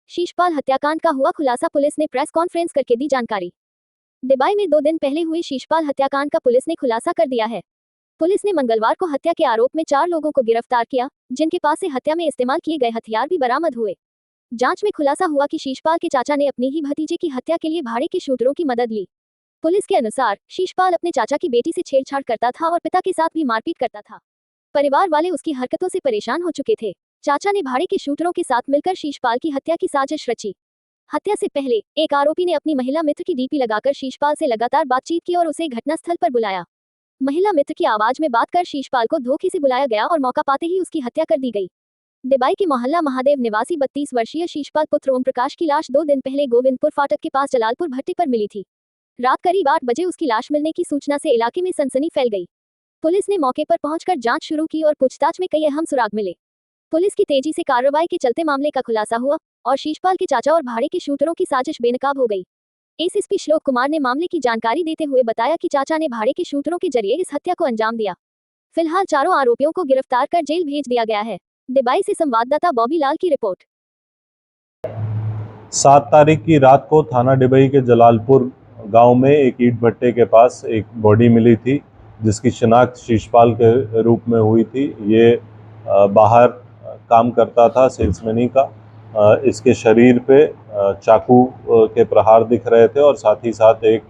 शीशपाल हत्याकांड का हुआ खुलासा, पुलिस ने प्रेस कॉन्फ्रेंस करके दी जानकारी। दुबई में 2 दिन पहले हुए शीशपाल हत्याकांड का पुलिस ने खुलासा कर दिया है। पुलिस ने मंगलवार को हत्या के आरोप में 4 लोगों को गिरफ्तार किया, जिनके पास से हत्या में इस्तेमाल किए गए हथियार भी बरामद हुए। जांच में खुलासा हुआ कि शीशपाल के चाचा ने अपनी ही भतीजे की हत्या के लिए भाड़े के शूटरों की मदद ली। पुलिस के अनुसार शीशपाल अपने चाचा की बेटी से छेड़छाड़ करता था और पिता के साथ भी मारपीट करता था। परिवार वाले उसकी हरकतों से परेशान हो चुके थे। चाचा ने भाड़े के शूटरों के साथ मिलकर शीशपाल की हत्या की साजिश रची। हत्या से पहले एक आरोपी ने अपनी महिला मित्र की डीपी लगाकर शीशपाल से लगातार बातचीत की और उसे घटनास्थल पर बुलाया। महिला मित्र की आवाज में बात कर शीशपाल को धोखे से बुलाया गया और मौका पाते ही उसकी हत्या कर दी गई। दुबई के मोहल्ला महादेव निवासी 32 वर्षीय शीशपाल पुत्र ओम प्रकाश की लाश 2 दिन पहले गोविंदपुर फाटक के पास जलालपुर भट्टे पर मिली थी। रात करीब 8 बजे उसकी लाश मिलने की सूचना से इलाके में सनसनी फैल गई। पुलिस ने मौके पर पहुंचकर जांच शुरू की और पूछताछ में कई अहम सुराग मिले। पुलिस की तेजी से कार्रवाई के चलते मामले का खुलासा हुआ और शीशपाल के चाचा और भाड़े के शूटरों की साजिश बेनकाब हो गई। एसएसपी श्लोक कुमार ने मामले की जानकारी देते हुए बताया कि चाचा ने भाड़े के शूटरों के जरिए इस हत्या को अंजाम दिया। फिलहाल चारों आरोपियों को गिरफ्तार कर जेल भेज दिया गया है। दुबई से संवाददाता बॉबी लाल की रिपोर्ट। 7 तारीख की रात को थाना दुबई के जलालपुर गांव में एक ईंट भट्टे के पास एक बॉडी मिली थी, जिसकी शिनाख्त शीशपाल के रूप में हुई थी। ये बाहर काम करता था, सेल्समैनी का। इसके शरीर पे चाकू के प्रहार दिख रहे थे और साथ ही साथ एक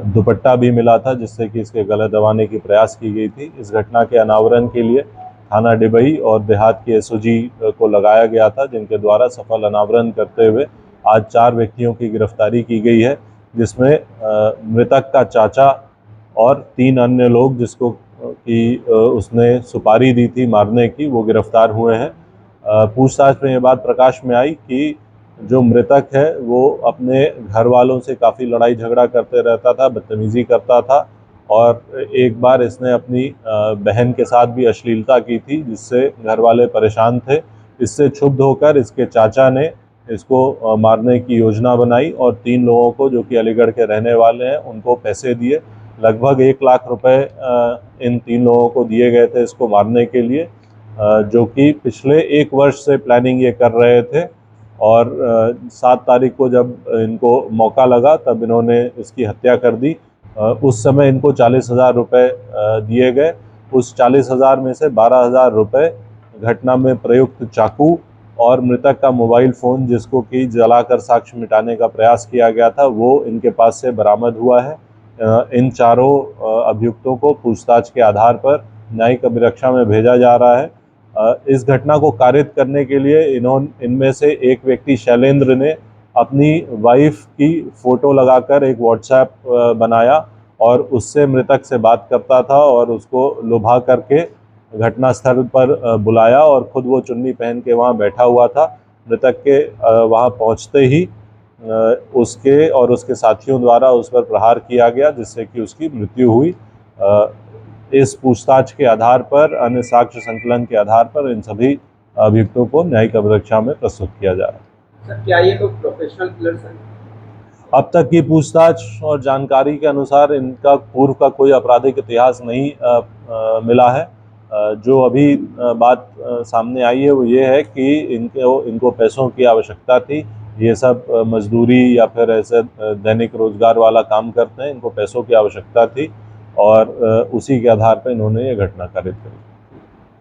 दुपट्टा भी मिला था, जिससे कि इसके गला दबाने की प्रयास की गई थी। इस घटना के अनावरण के लिए थाना दुबई और देहात की एसओजी को लगाया गया था, जिनके द्वारा सफल अनावरण करते हुए आज 4 व्यक्तियों की गिरफ्तारी की गई है, जिसमें मृतक का चाचा और 3 अन्य लोग जिसको कि उसने सुपारी दी थी मारने की, वो गिरफ्तार हुए हैं। पूछताछ में ये बात प्रकाश में आई कि जो मृतक है वो अपने घर वालों से काफ़ी लड़ाई झगड़ा करते रहता था, बदतमीज़ी करता था और एक बार इसने अपनी बहन के साथ भी अश्लीलता की थी, जिससे घर वाले परेशान थे। इससे क्षुब्ध होकर इसके चाचा ने इसको मारने की योजना बनाई और 3 लोगों को, जो कि अलीगढ़ के रहने वाले हैं, उनको पैसे दिए। लगभग 1 लाख रुपए इन 3 लोगों को दिए गए थे इसको मारने के लिए, जो कि पिछले 1 वर्ष से प्लानिंग ये कर रहे थे। और 7 तारीख को जब इनको मौका लगा तब इन्होंने इसकी हत्या कर दी। उस समय इनको 40,000 रुपये दिए गए। उस 40,000 में से 12,000 रुपये घटना में प्रयुक्त चाकू और मृतक का मोबाइल फ़ोन, जिसको कि जलाकर साक्ष्य मिटाने का प्रयास किया गया था, वो इनके पास से बरामद हुआ है। इन चारों अभियुक्तों को पूछताछ के आधार पर न्यायिक अभिरक्षा में भेजा जा रहा है। इस घटना को कारित करने के लिए इनमें से एक व्यक्ति शैलेंद्र ने अपनी वाइफ की फ़ोटो लगाकर एक व्हाट्सएप बनाया और उससे मृतक से बात करता था और उसको लुभा करके घटनास्थल पर बुलाया और ख़ुद वो चुन्नी पहन के वहाँ बैठा हुआ था। मृतक के वहाँ पहुँचते ही उसके और उसके साथियों द्वारा उस पर प्रहार किया गया, जिससे कि उसकी मृत्यु हुई। इस पूछताछ के आधार पर, अन्य साक्ष्य संकलन के आधार पर इन सभी अभियुक्तों को न्यायिक अभिरक्षा में प्रस्तुत किया जा रहा है। सर, क्या ये लोग प्रोफेशनल किलर्स हैं? अब तक की पूछताछ और जानकारी के अनुसार इनका पूर्व का कोई आपराधिक इतिहास नहीं मिला है। जो अभी बात सामने आई है वो ये है कि इनको पैसों की आवश्यकता थी। ये सब मजदूरी या फिर ऐसे दैनिक रोजगार वाला काम करते हैं, इनको पैसों की आवश्यकता थी और उसी के आधार पर इन्होंने ये घटना कारित करी।